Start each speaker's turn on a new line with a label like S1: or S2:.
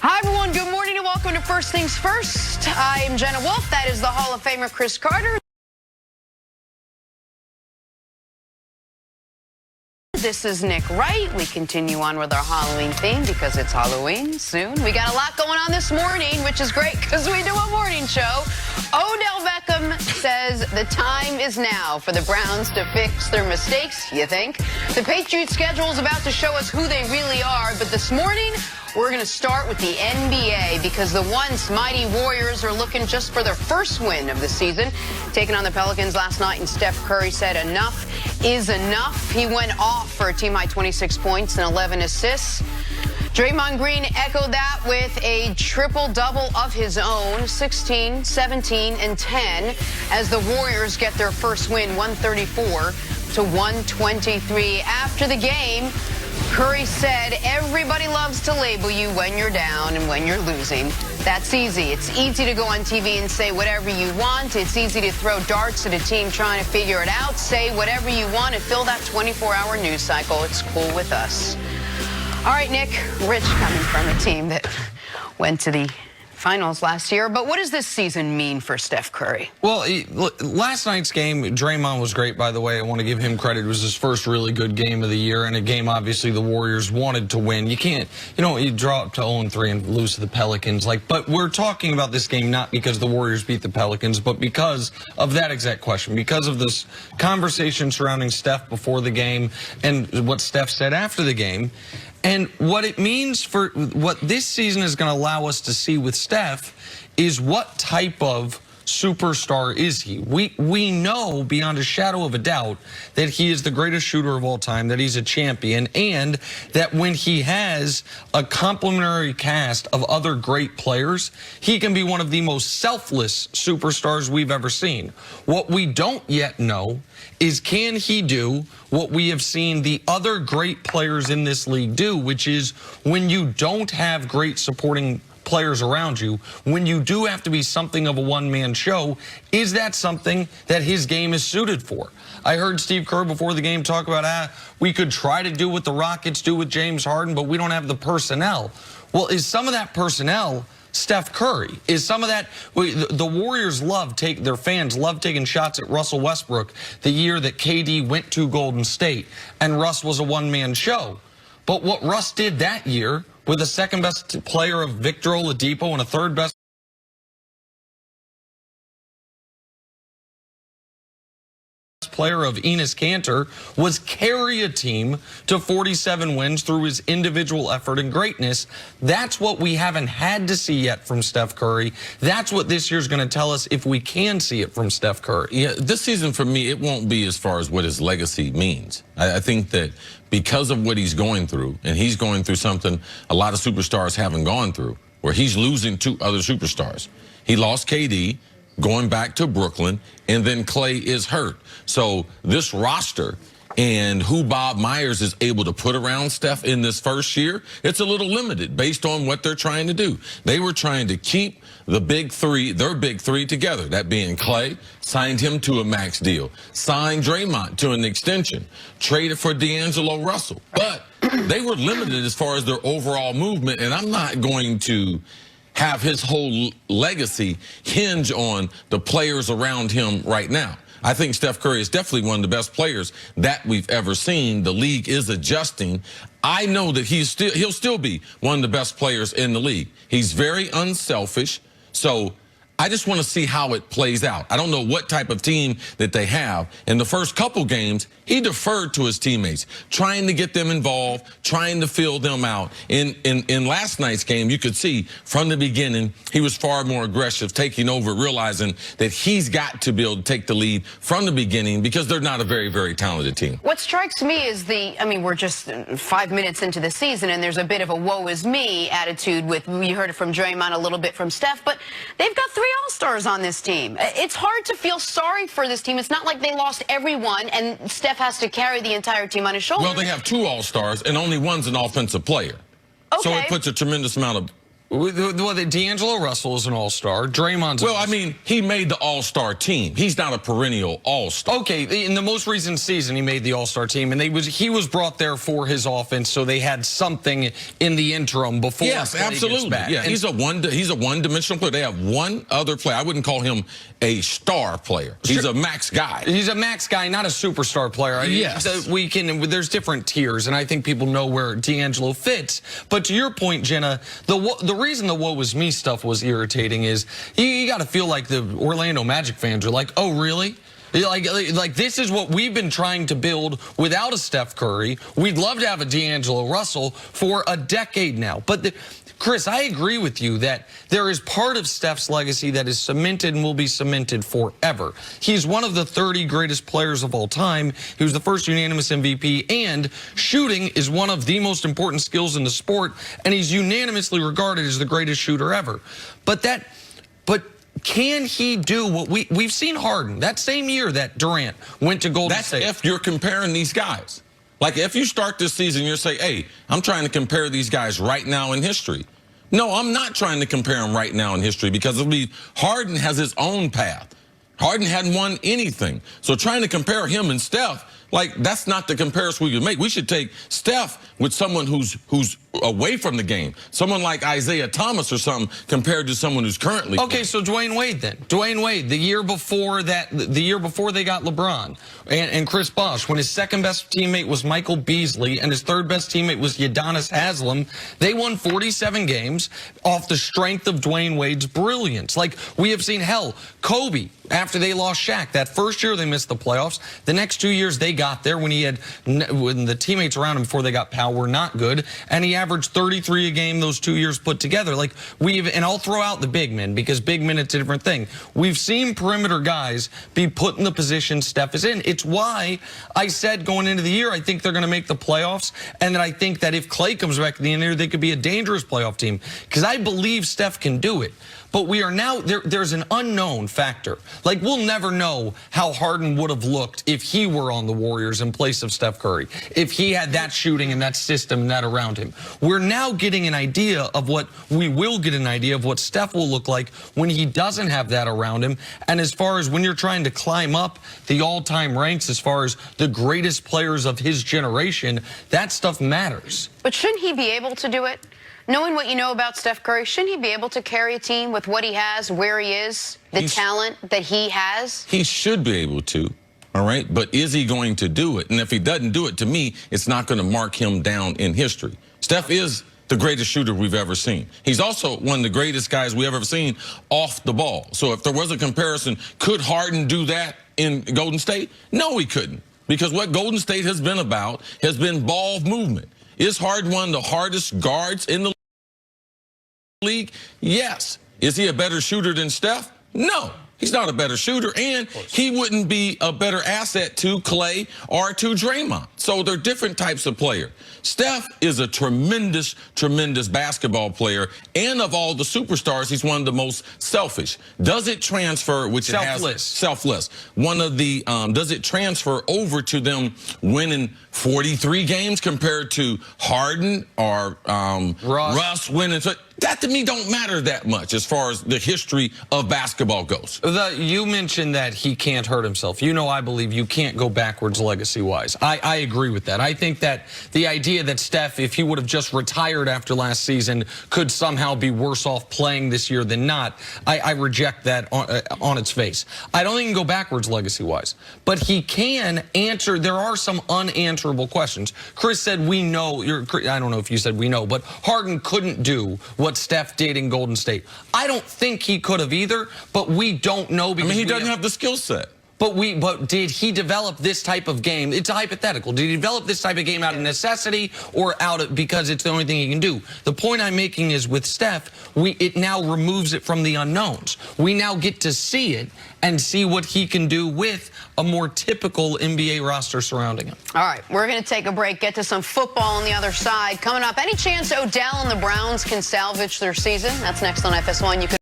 S1: Hi, everyone. Good morning and welcome to First Things First. I am Jenna Wolf. That is the Hall of Famer Cris Carter. This is Nick Wright. We continue on with our Halloween theme because it's Halloween soon. We got a lot going on this morning, which is great because we do a morning show. Odell Beckham says the time is now for the Browns to fix their mistakes, you think? The Patriots' schedule is about to show us who they really are, but this morning, we're going to start with the NBA because the once mighty Warriors are looking just for their first win of the season, taking on the Pelicans last night, and Steph Curry said enough is enough. He went off for a team-high 26 points and 11 assists. Draymond Green echoed that with a triple-double of his own, 16, 17, and 10, as the Warriors get their first win, 134 to 123. After the game, Curry said, everybody loves to label you when you're down and when you're losing. That's easy. It's easy to go on TV and say whatever you want. It's easy to throw darts at a team trying to figure it out. Say whatever you want and fill that 24-hour news cycle. It's cool with us. All right, Nick, Rich coming from a team that went to the finals last year, but what does this season mean for Steph Curry?
S2: Well, last night's game, Draymond was great, by the way. I want to give him credit. It was his first really good game of the year, and a game, obviously, the Warriors wanted to win. You can't, you draw up to 0-3 and lose to the Pelicans. But we're talking about this game not because the Warriors beat the Pelicans, but because of that exact question, because of this conversation surrounding Steph before the game and what Steph said after the game. And what it means for what this season is going to allow us to see with Steph is what type of superstar is he. We know beyond a shadow of a doubt that he is the greatest shooter of all time, that he's a champion, and that when he has a complementary cast of other great players, he can be one of the most selfless superstars we've ever seen. What we don't yet know is, can he do what we have seen the other great players in this league do, which is when you don't have great supporting players around you, when you do have to be something of a one-man show, is that something that his game is suited for? I heard Steve Kerr before the game talk about, we could try to do what the Rockets do with James Harden, but we don't have the personnel. Well, is some of that personnel Steph Curry? Is some of that, the Warriors their fans love taking shots at Russell Westbrook the year that KD went to Golden State and Russ was a one-man show. But what Russ did that year with the second-best player of Victor Oladipo and a third-best player of Enes Kanter was carry a team to 47 wins through his individual effort and greatness. That's what we haven't had to see yet from Steph Curry. That's what this year's going to tell us if we can see it from Steph Curry.
S3: Yeah, this season for me, it won't be as far as what his legacy means. I think that because of what he's going through, and he's going through something a lot of superstars haven't gone through, where he's losing two other superstars. He lost KD, going back to Brooklyn, and then Clay is hurt. So this roster and who Bob Myers is able to put around Steph in this first year, it's a little limited based on what they're trying to do. They were trying to keep the big three, their big three together, that being Clay, signed him to a max deal, signed Draymond to an extension, traded for D'Angelo Russell. But they were limited as far as their overall movement, and I'm not going to have his whole legacy hinge on the players around him right now. I think Steph Curry is definitely one of the best players that we've ever seen. The league is adjusting. I know that he'll still be one of the best players in the league. He's very unselfish. So I just want to see how it plays out. I don't know what type of team that they have. In the first couple games, he deferred to his teammates, trying to get them involved, trying to fill them out. In last night's game, you could see from the beginning, he was far more aggressive, taking over, realizing that he's got to be able to take the lead from the beginning because they're not a very, very talented team.
S1: What strikes me is we're just 5 minutes into the season, and there's a bit of a woe is me attitude we heard it from Draymond, a little bit from Steph, but they've got 3 All-Stars on this team. It's hard to feel sorry for this team. It's not like they lost everyone and Steph has to carry the entire team on his shoulders.
S3: Well, they have 2 All-Stars and only one's an offensive player.
S1: Okay.
S3: So it puts a tremendous amount of
S2: Well, D'Angelo Russell is an all-star. Draymond's
S3: well, I mean, he made the all-star team. He's not a perennial all-star.
S2: Okay, in the most recent season, he made the all-star team, and he was brought there for his offense, so they had something in the interim before.
S3: Yes, absolutely. Back. Yeah, he's a one-dimensional player. They have one other player. I wouldn't call him a star player. He's a max guy.
S2: He's a max guy, not a superstar player.
S3: Yes.
S2: There's different tiers, and I think people know where D'Angelo fits. But to your point, Jenna, the reason the woe was me stuff was irritating is you got to feel like the Orlando Magic fans are like, oh, really? Like this is what we've been trying to build without a Steph Curry. We'd love to have a D'Angelo Russell for a decade now. But Chris, I agree with you that there is part of Steph's legacy that is cemented and will be cemented forever. He's one of the 30 greatest players of all time. He was the first unanimous MVP, and shooting is one of the most important skills in the sport, and he's unanimously regarded as the greatest shooter ever. But can he do what we've seen Harden that same year that Durant went to Golden State?
S3: That's if you're comparing these guys. Like, if you start this season, you're saying, hey, I'm trying to compare these guys right now in history. No, I'm not trying to compare them right now in history because Harden has his own path. Harden hadn't won anything. So trying to compare him and Steph, like, that's not the comparison we could make. We should take Steph with someone who's away from the game, someone like Isaiah Thomas or something, compared to someone who's currently
S2: okay. So Dwayne Wade then. Dwayne Wade, the year before they got LeBron and Chris Bosh, when his second best teammate was Michael Beasley and his third best teammate was Udonis Haslem, they won 47 games off the strength of Dwayne Wade's brilliance. Like, we have seen, hell, Kobe, after they lost Shaq, that first year they missed the playoffs. The next 2 years they got there when the teammates around him before they got Powell were not good, and he averaged 33 a game those 2 years put together. Like, and I'll throw out the big men because big men, it's a different thing. We've seen perimeter guys be put in the position Steph is in. It's why I said going into the year I think they're going to make the playoffs, and that I think that if Klay comes back at the end of the year, they could be a dangerous playoff team because I believe Steph can do it. But we are now, there's an unknown factor. Like, we'll never know how Harden would have looked if he were on the Warriors in place of Steph Curry, if he had that shooting and that system and that around him. We're now getting an idea of what Steph will look like when he doesn't have that around him. And as far as when you're trying to climb up the all-time ranks as far as the greatest players of his generation, that stuff matters.
S1: But shouldn't he be able to do it? Knowing what you know about Steph Curry, shouldn't he be able to carry a team with what he has, where he is, the talent that he has?
S3: He should be able to, all right? But is he going to do it? And if he doesn't do it, to me, it's not going to mark him down in history. Steph is the greatest shooter we've ever seen. He's also one of the greatest guys we've ever seen off the ball. So if there was a comparison, could Harden do that in Golden State? No, he couldn't. Because what Golden State has been about has been ball movement. Is Harden one of the hardest guards in the league? Yes. Is he a better shooter than Steph? No. He's not a better shooter, and he wouldn't be a better asset to Klay or to Draymond. So they're different types of player. Steph is a tremendous, tremendous basketball player, and of all the superstars, he's one of the most selfish. Does it transfer, which
S2: selfless.
S3: It has, selfless. One of the, does it transfer over to them winning 43 games compared to Harden or Russ winning? That to me don't matter that much as far as the history of basketball goes.
S2: You mentioned that he can't hurt himself. You know, I believe you can't go backwards legacy-wise. I agree with that. I think that the idea that Steph, if he would have just retired after last season, could somehow be worse off playing this year than not, I reject that on its face. I don't think he can go backwards legacy-wise. But he can answer. There are some unanswerable questions. Chris said we know. I don't know if you said we know, but Harden couldn't do what Steph did in Golden State. I don't think he could have either, but we don't know because
S3: he doesn't have the skill set.
S2: But did he develop this type of game? It's a hypothetical. Did he develop this type of game out of necessity or because it's the only thing he can do? The point I'm making is with Steph, it now removes it from the unknowns. We now get to see it and see what he can do with a more typical NBA roster surrounding him.
S1: All right, we're going to take a break, get to some football on the other side. Coming up, any chance Odell and the Browns can salvage their season? That's next on FS1. You can